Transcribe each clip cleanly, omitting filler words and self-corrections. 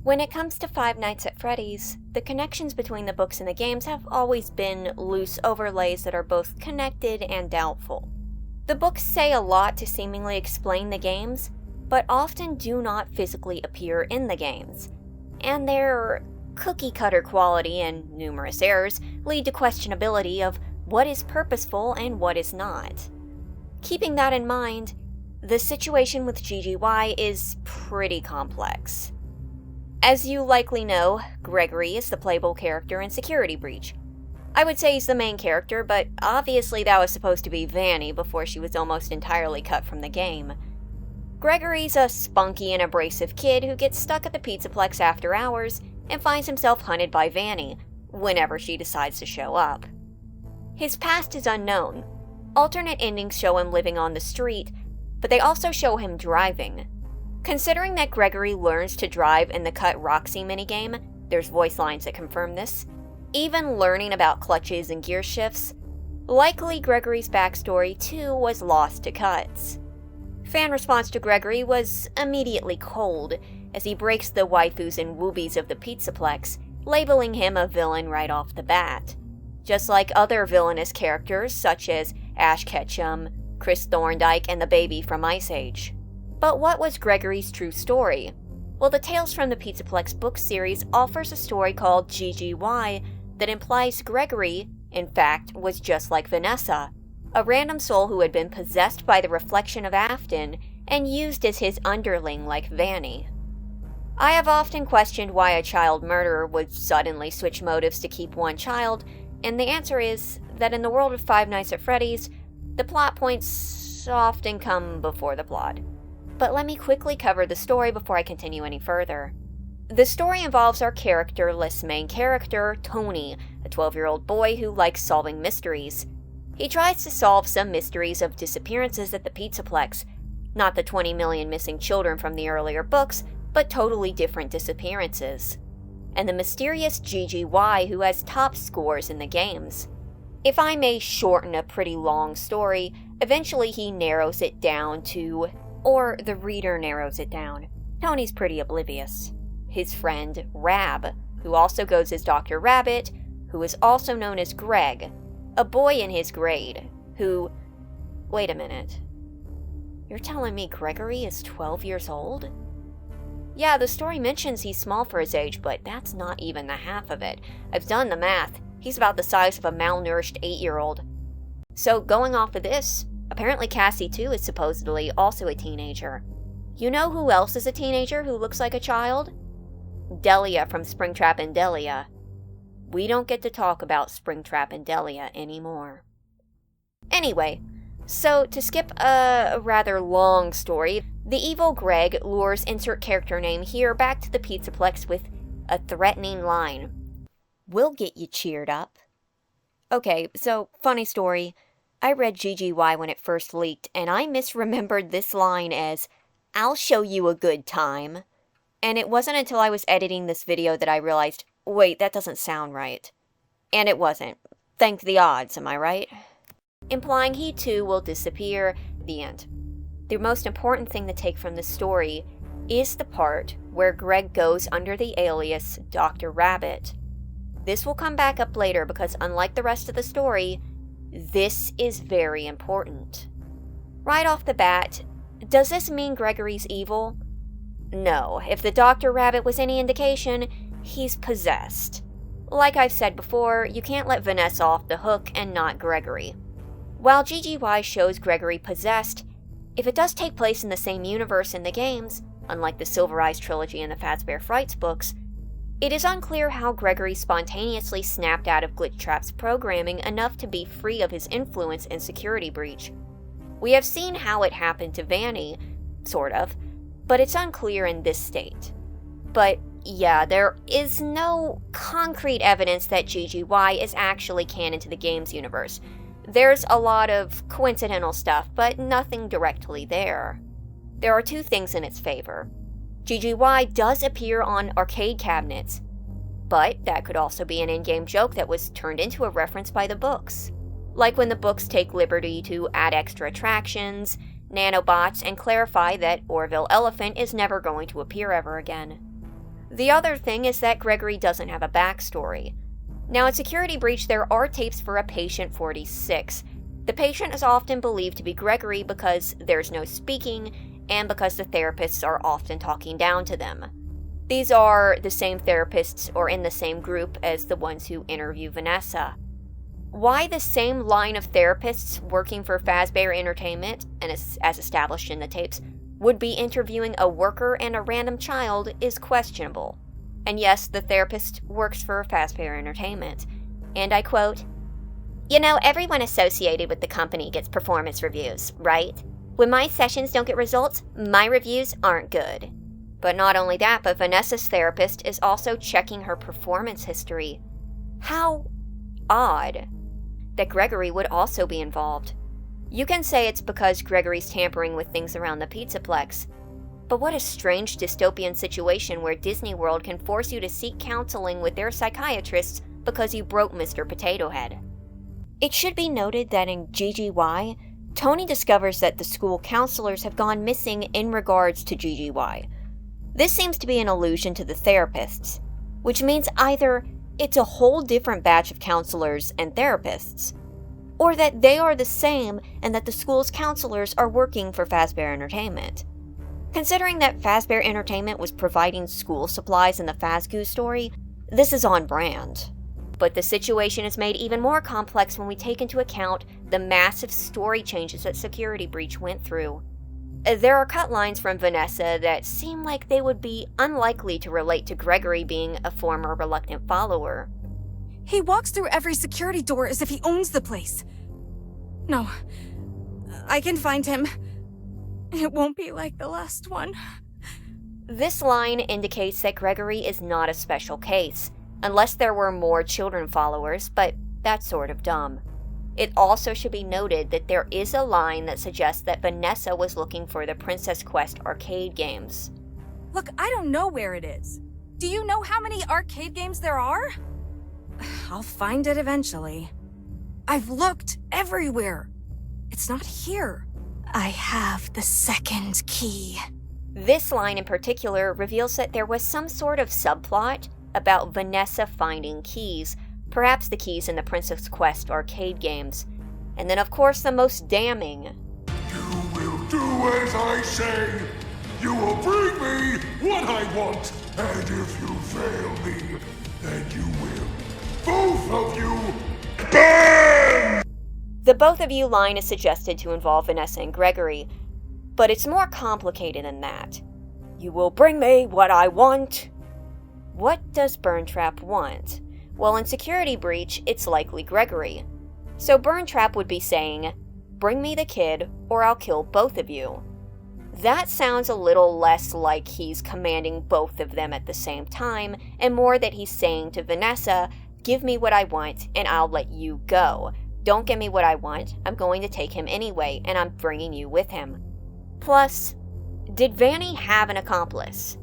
When it comes to Five Nights at Freddy's, the connections between the books and the games have always been loose overlays that are both connected and doubtful. The books say a lot to seemingly explain the games, but often do not physically appear in the games, and their cookie-cutter quality and numerous errors lead to questionability of what is purposeful and what is not. Keeping that in mind, the situation with GGY is pretty complex. As you likely know, Gregory is the playable character in Security Breach. I would say he's the main character, but obviously that was supposed to be Vanny before she was almost entirely cut from the game. Gregory's a spunky and abrasive kid who gets stuck at the Pizzaplex after hours and finds himself hunted by Vanny whenever she decides to show up. His past is unknown. Alternate endings show him living on the street, but they also show him driving. Considering that Gregory learns to drive in the Cut Roxy minigame, there's voice lines that confirm this, even learning about clutches and gear shifts, likely Gregory's backstory too was lost to cuts. Fan response to Gregory was immediately cold, as he breaks the waifus and woobies of the Pizzaplex, labeling him a villain right off the bat. Just like other villainous characters such as Ash Ketchum, Chris Thorndike, and the baby from Ice Age. But what was Gregory's true story? Well, the Tales from the Pizzaplex book series offers a story called GGY that implies Gregory, in fact, was just like Vanessa, a random soul who had been possessed by the reflection of Afton and used as his underling like Vanny. I have often questioned why a child murderer would suddenly switch motives to keep one child, and the answer is that in the world of Five Nights at Freddy's, the plot points often come before the plot. But let me quickly cover the story before I continue any further. The story involves our characterless main character, Tony, a 12-year-old boy who likes solving mysteries. He tries to solve some mysteries of disappearances at the Pizzaplex, not the 20 million missing children from the earlier books, but totally different disappearances. And the mysterious GGY who has top scores in the games. If I may shorten a pretty long story, eventually he narrows it down to, or the reader narrows it down. Tony's pretty oblivious. His friend, Rab, who also goes as Dr. Rabbit, who is also known as Greg, a boy in his grade, who... Wait a minute. You're telling me Gregory is 12 years old? Yeah, the story mentions he's small for his age, but that's not even the half of it. I've done the math. He's about the size of a malnourished 8-year-old. So, going off of this, apparently Cassie too is supposedly also a teenager. You know who else is a teenager who looks like a child? Delia from Springtrap and Delia. We don't get to talk about Springtrap and Delia anymore. Anyway, so to skip a rather long story, the evil Greg lures insert character name here back to the Pizzaplex with a threatening line. We'll get you cheered up. Okay, so funny story. I read GGY when it first leaked, and I misremembered this line as, I'll show you a good time. And it wasn't until I was editing this video that I realized, wait, that doesn't sound right. And it wasn't. Thank the odds, am I right? Implying he too will disappear. The end. The most important thing to take from this story is the part where Greg goes under the alias Dr. Rabbit. This will come back up later because unlike the rest of the story, this is very important. Right off the bat, does this mean Gregory's evil? No, if the Dr. Rabbit was any indication, he's possessed. Like I've said before, you can't let Vanessa off the hook and not Gregory. While GGY shows Gregory possessed, if it does take place in the same universe in the games, unlike the Silver Eyes trilogy and the Fazbear Frights books, it is unclear how Gregory spontaneously snapped out of Glitchtrap's programming enough to be free of his influence in Security Breach. We have seen how it happened to Vanny, sort of, but it's unclear in this state. But yeah, there is no concrete evidence that GGY is actually canon to the games universe. There's a lot of coincidental stuff, but nothing directly there. There are two things in its favor. GGY does appear on arcade cabinets, but that could also be an in-game joke that was turned into a reference by the books. Like when the books take liberty to add extra attractions, nanobots, and clarify that Orville Elephant is never going to appear ever again. The other thing is that Gregory doesn't have a backstory. Now, in Security Breach, there are tapes for a patient 46. The patient is often believed to be Gregory because there's no speaking, and because the therapists are often talking down to them. These are the same therapists or in the same group as the ones who interview Vanessa. Why the same line of therapists working for Fazbear Entertainment, and as established in the tapes, would be interviewing a worker and a random child is questionable. And yes, the therapist works for Fazbear Entertainment. And I quote, "You know, everyone associated with the company gets performance reviews, right? When my sessions don't get results, my reviews aren't good." But not only that, but Vanessa's therapist is also checking her performance history. How odd that Gregory would also be involved. You can say it's because Gregory's tampering with things around the Pizzaplex. But what a strange dystopian situation where Disney World can force you to seek counseling with their psychiatrists because you broke Mr. Potato Head. It should be noted that in GGY, Tony discovers that the school counselors have gone missing in regards to GGY. This seems to be an allusion to the therapists, which means either it's a whole different batch of counselors and therapists, or that they are the same and that the school's counselors are working for Fazbear Entertainment. Considering that Fazbear Entertainment was providing school supplies in the Fazgoo story, this is on brand. But the situation is made even more complex when we take into account the massive story changes that Security Breach went through. There are cut lines from Vanessa that seem like they would be unlikely to relate to Gregory being a former reluctant follower. "He walks through every security door as if he owns the place. No, I can find him. It won't be like the last one." This line indicates that Gregory is not a special case, unless there were more children followers, but that's sort of dumb. It also should be noted that there is a line that suggests that Vanessa was looking for the Princess Quest arcade games. Look, I don't know where it is. Do you know how many arcade games there are? I'll find it eventually. I've looked everywhere. It's not here. I have the second key. This line in particular reveals that there was some sort of subplot about Vanessa finding keys, perhaps the keys in the Princess Quest arcade games. And then, of course, the most damning. "You will do as I say. You will bring me what I want. And if you fail me, then you will. Both of you burn!" The both of you line is suggested to involve Vanessa and Gregory, but it's more complicated than that. "You will bring me what I want." What does Burntrap want? Well, in Security Breach, it's likely Gregory. So Burntrap would be saying, "Bring me the kid, or I'll kill both of you." That sounds a little less like he's commanding both of them at the same time, and more that he's saying to Vanessa, "Give me what I want, and I'll let you go. Don't give me what I want, I'm going to take him anyway, and I'm bringing you with him." Plus, did Vanny have an accomplice?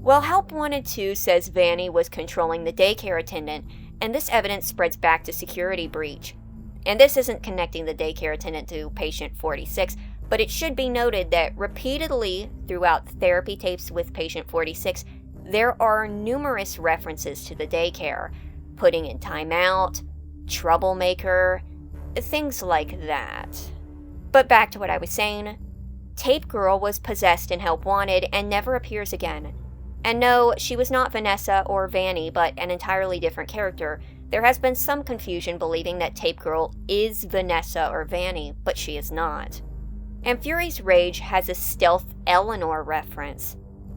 Well, Help Wanted 2 says Vanny was controlling the daycare attendant, and this evidence spreads back to Security Breach. And this isn't connecting the daycare attendant to patient 46, but it should be noted that repeatedly throughout the therapy tapes with patient 46, there are numerous references to the daycare, putting in timeout, troublemaker, things like that. But back to what I was saying. Tape Girl was possessed in Help Wanted and never appears again. And no, she was not Vanessa or Vanny, but an entirely different character. There has been some confusion believing that Tape Girl is Vanessa or Vanny, but she is not. And Fury's Rage has a stealth Eleanor reference.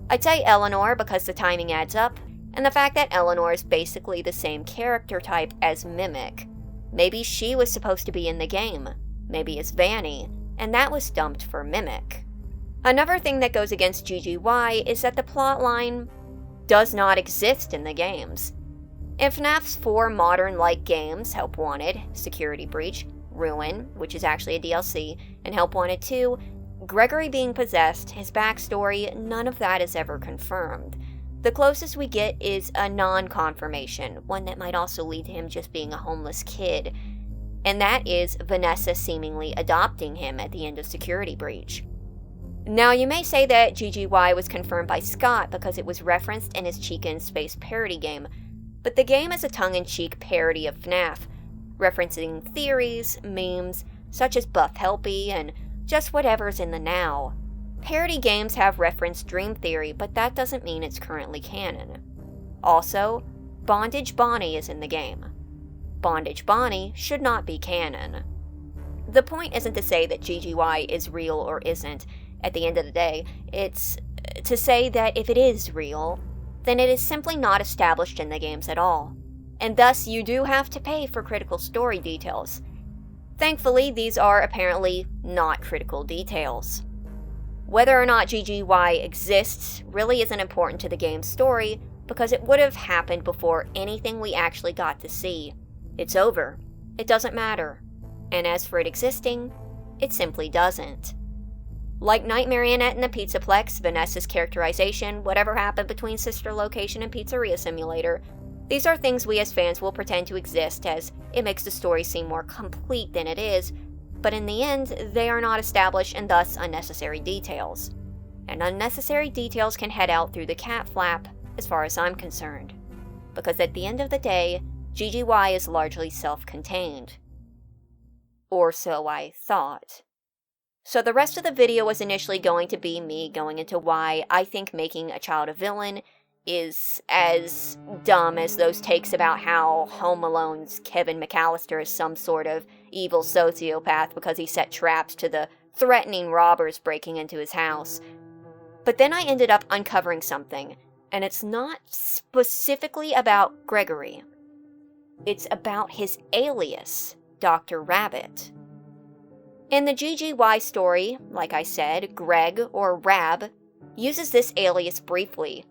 I'd say Eleanor because the timing adds up, and the fact that Eleanor is basically the same character type as Mimic. Maybe she was supposed to be in the game, maybe as Vanny, and that was dumped for Mimic. Another thing that goes against GGY is that the plotline does not exist in the games. In FNAF's 4 modern-like games, Help Wanted, Security Breach, Ruin, which is actually a DLC, and Help Wanted 2, Gregory being possessed, his backstory, none of that is ever confirmed. The closest we get is a non-confirmation, one that might also lead to him just being a homeless kid, and that is Vanessa seemingly adopting him at the end of Security Breach. Now, you may say that GGY was confirmed by Scott because it was referenced in his Chicken Space parody game, but the game is a tongue-in-cheek parody of FNAF, referencing theories, memes, such as Buff Helpy, and just whatever's in the now. Parody games have referenced Dream Theory, but that doesn't mean it's currently canon. Also, Bondage Bonnie is in the game. Bondage Bonnie should not be canon. The point isn't to say that GGY is real or isn't. At the end of the day, it's to say that if it is real, then it is simply not established in the games at all, and thus you do have to pay for critical story details. Thankfully, these are apparently not critical details. Whether or not GGY exists really isn't important to the game's story, because it would have happened before anything we actually got to see. It's over. It doesn't matter. And as for it existing, it simply doesn't. Like Night Marionette in the Pizzaplex, Vanessa's characterization, whatever happened between Sister Location and Pizzeria Simulator, these are things we as fans will pretend to exist as it makes the story seem more complete than it is, but in the end, they are not established and thus unnecessary details. And unnecessary details can head out through the cat flap, as far as I'm concerned. Because at the end of the day, GGY is largely self-contained. Or so I thought. So the rest of the video was initially going to be me going into why I think making a child a villain is as dumb as those takes about how Home Alone's Kevin McAllister is some sort of evil sociopath because he set traps to the threatening robbers breaking into his house. But then I ended up uncovering something, and it's not specifically about Gregory. It's about his alias, Dr. Rabbit. In the GGY story, like I said, Greg, or Rab, uses this alias briefly,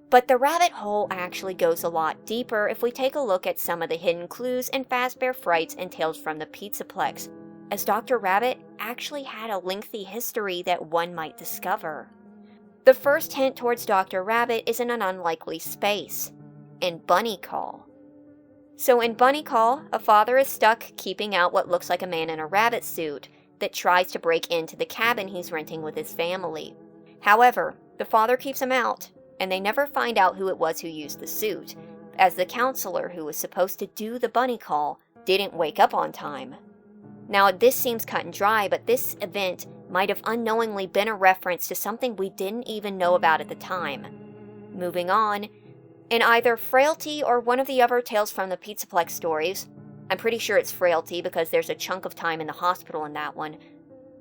but the rabbit hole actually goes a lot deeper if we take a look at some of the hidden clues in Fazbear Frights and Tales from the Pizzaplex, as Dr. Rabbit actually had a lengthy history that one might discover. The first hint towards Dr. Rabbit is in an unlikely space, in Bunny Call. So in Bunny Call, a father is stuck keeping out what looks like a man in a rabbit suit that tries to break into the cabin he's renting with his family. However, the father keeps him out, and they never find out who it was who used the suit, as the counselor who was supposed to do the bunny call didn't wake up on time. Now, this seems cut and dry, but this event might have unknowingly been a reference to something we didn't even know about at the time. Moving on, in either Frailty or one of the other Tales from the Pizzaplex stories, I'm pretty sure it's Frailty because there's a chunk of time in the hospital in that one,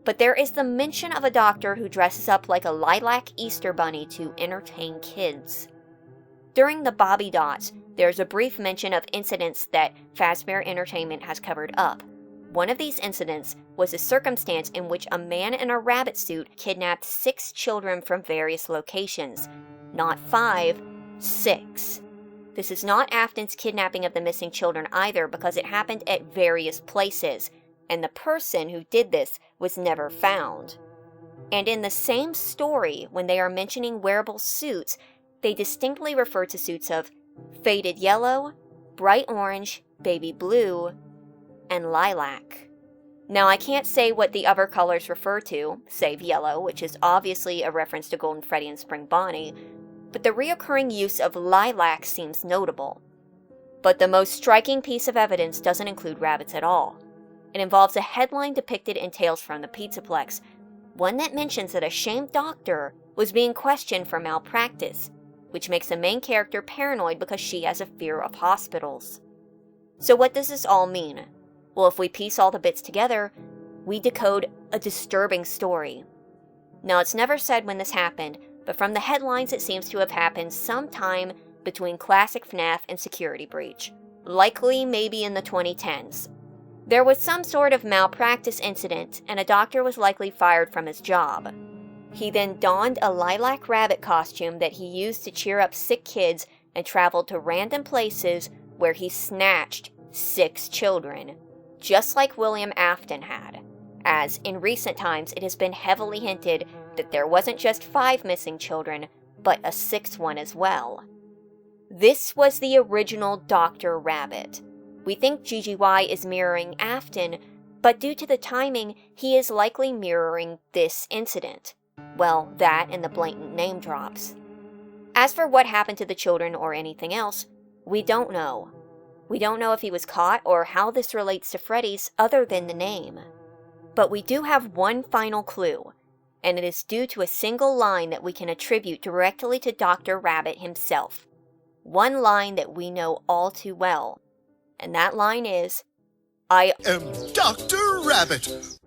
but there is the mention of a doctor who dresses up like a lilac Easter bunny to entertain kids. During the Bobby Dots, there's a brief mention of incidents that Fazbear Entertainment has covered up. One of these incidents was a circumstance in which a man in a rabbit suit kidnapped 6 children from various locations. Not 5, 6. This is not Afton's kidnapping of the missing children either, because it happened at various places, and the person who did this was never found. And in the same story, when they are mentioning wearable suits, they distinctly refer to suits of faded yellow, bright orange, baby blue, and lilac. Now, I can't say what the other colors refer to, save yellow, which is obviously a reference to Golden Freddy and Spring Bonnie, but the reoccurring use of lilac seems notable. But the most striking piece of evidence doesn't include rabbits at all. It involves a headline depicted in Tales from the Pizzaplex, one that mentions that a shamed doctor was being questioned for malpractice, which makes the main character paranoid because she has a fear of hospitals. So what does this all mean? Well, if we piece all the bits together, we decode a disturbing story. Now, it's never said when this happened, but from the headlines it seems to have happened sometime between Classic FNAF and Security Breach, likely maybe in the 2010s. There was some sort of malpractice incident, and a doctor was likely fired from his job. He then donned a lilac rabbit costume that he used to cheer up sick kids and traveled to random places where he snatched 6 children, just like William Afton had, as in recent times it has been heavily hinted that there wasn't just 5 missing children, but a 6th one as well. This was the original Dr. Rabbit. We think GGY is mirroring Afton, but due to the timing, he is likely mirroring this incident. Well, that and the blatant name drops. As for what happened to the children or anything else, we don't know. We don't know if he was caught or how this relates to Freddy's other than the name. But we do have one final clue, and it is due to a single line that we can attribute directly to Dr. Rabbit himself. One line that we know all too well. And that line is, I am Dr. Rabbit.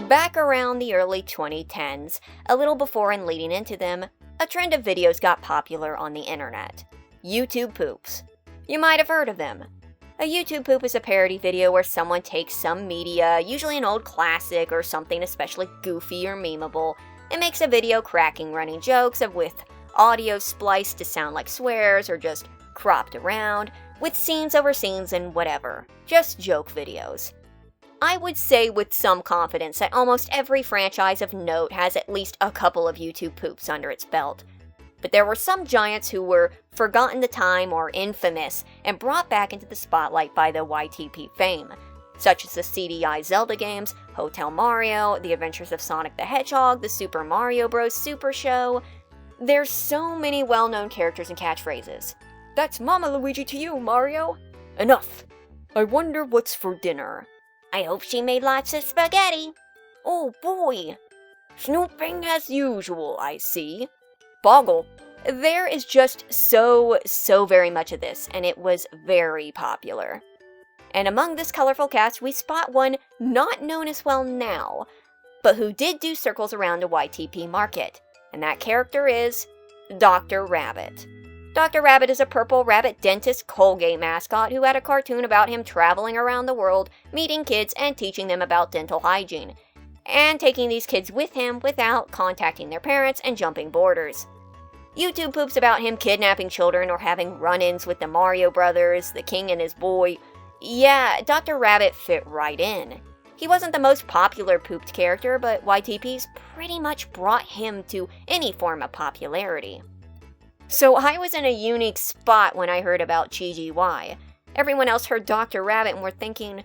Back around the early 2010s, a little before and leading into them, a trend of videos got popular on the internet. YouTube poops. You might have heard of them. A YouTube poop is a parody video where someone takes some media, usually an old classic or something especially goofy or memeable, and makes a video cracking running jokes with audio spliced to sound like swears or just cropped around, with scenes over scenes and whatever. Just joke videos. I would say with some confidence that almost every franchise of note has at least a couple of YouTube poops under its belt. But there were some giants who were forgotten the time or infamous and brought back into the spotlight by the YTP fame, such as the CDI Zelda games, Hotel Mario, The Adventures of Sonic the Hedgehog, the Super Mario Bros. Super Show. There's so many well-known characters and catchphrases. That's Mama Luigi to you, Mario. Enough. I wonder what's for dinner. I hope she made lots of spaghetti. Oh boy. Snooping as usual, I see. Boggle. There is just so very much of this, and it was very popular. And among this colorful cast, we spot one not known as well now, but who did do circles around the YTP market, and that character is Dr. Rabbit. Dr. Rabbit is a purple rabbit dentist Colgate mascot who had a cartoon about him traveling around the world, meeting kids and teaching them about dental hygiene, and taking these kids with him without contacting their parents and jumping borders. YouTube poops about him kidnapping children or having run-ins with the Mario Brothers, the King and his boy. Yeah, Dr. Rabbit fit right in. He wasn't the most popular pooped character, but YTP's pretty much brought him to any form of popularity. So I was in a unique spot when I heard about GGY. Everyone else heard Dr. Rabbit and were thinking,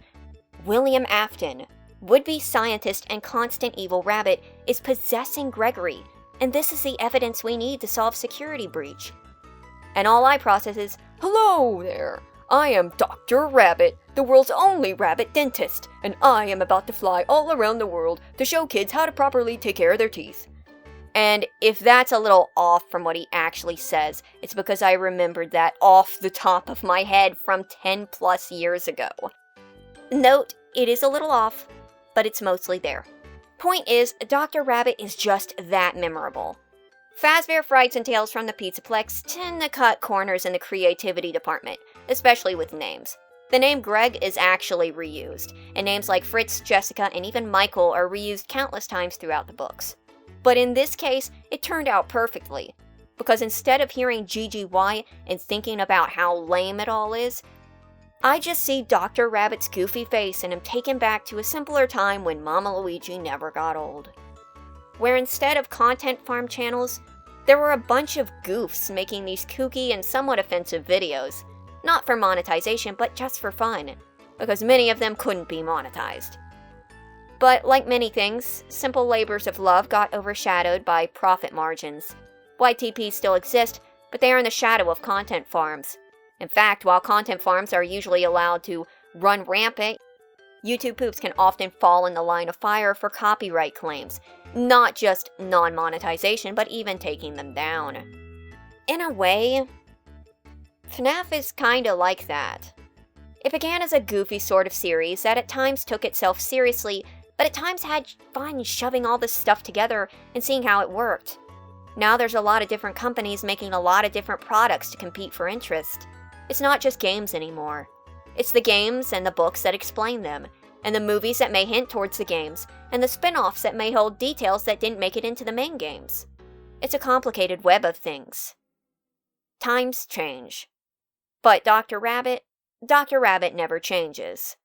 William Afton, would-be scientist and constant evil rabbit, is possessing Gregory, and this is the evidence we need to solve security breach. And all I process is, hello there, I am Dr. Rabbit, the world's only rabbit dentist, and I am about to fly all around the world to show kids how to properly take care of their teeth. And if that's a little off from what he actually says, it's because I remembered that off the top of my head from 10 plus years ago. Note, it is a little off, but it's mostly there. Point is, Dr. Rabbit is just that memorable. Fazbear Frights and Tales from the Pizzaplex tend to cut corners in the creativity department, especially with names. The name Greg is actually reused, and names like Fritz, Jessica, and even Michael are reused countless times throughout the books. But in this case, it turned out perfectly, because instead of hearing GGY and thinking about how lame it all is, I just see Dr. Rabbit's goofy face and am taken back to a simpler time when Mama Luigi never got old. Where instead of content farm channels, there were a bunch of goofs making these kooky and somewhat offensive videos, not for monetization, but just for fun, because many of them couldn't be monetized. But like many things, simple labors of love got overshadowed by profit margins. YTPs still exist, but they are in the shadow of content farms. In fact, while content farms are usually allowed to run rampant, YouTube poops can often fall in the line of fire for copyright claims, not just non-monetization, but even taking them down. In a way, FNAF is kinda like that. It began as a goofy sort of series that at times took itself seriously, but at times had fun shoving all this stuff together and seeing how it worked. Now there's a lot of different companies making a lot of different products to compete for interest. It's not just games anymore. It's the games and the books that explain them, and the movies that may hint towards the games, and the spin-offs that may hold details that didn't make it into the main games. It's a complicated web of things. Times change. But Dr. Rabbit never changes.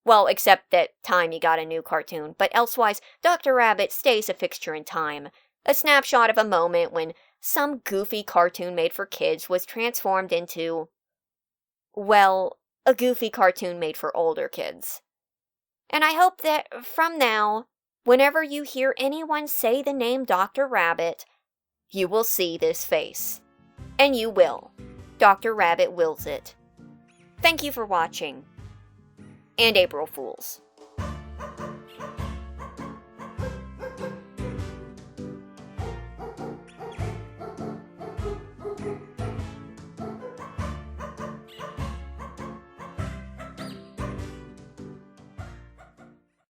Well, except that time he got a new cartoon, but elsewise, Dr. Rabbit stays a fixture in time. A snapshot of a moment when some goofy cartoon made for kids was transformed into, well, a goofy cartoon made for older kids. And I hope that from now, whenever you hear anyone say the name Dr. Rabbit, you will see this face. And you will. Dr. Rabbit wills it. Thank you for watching. And April Fools.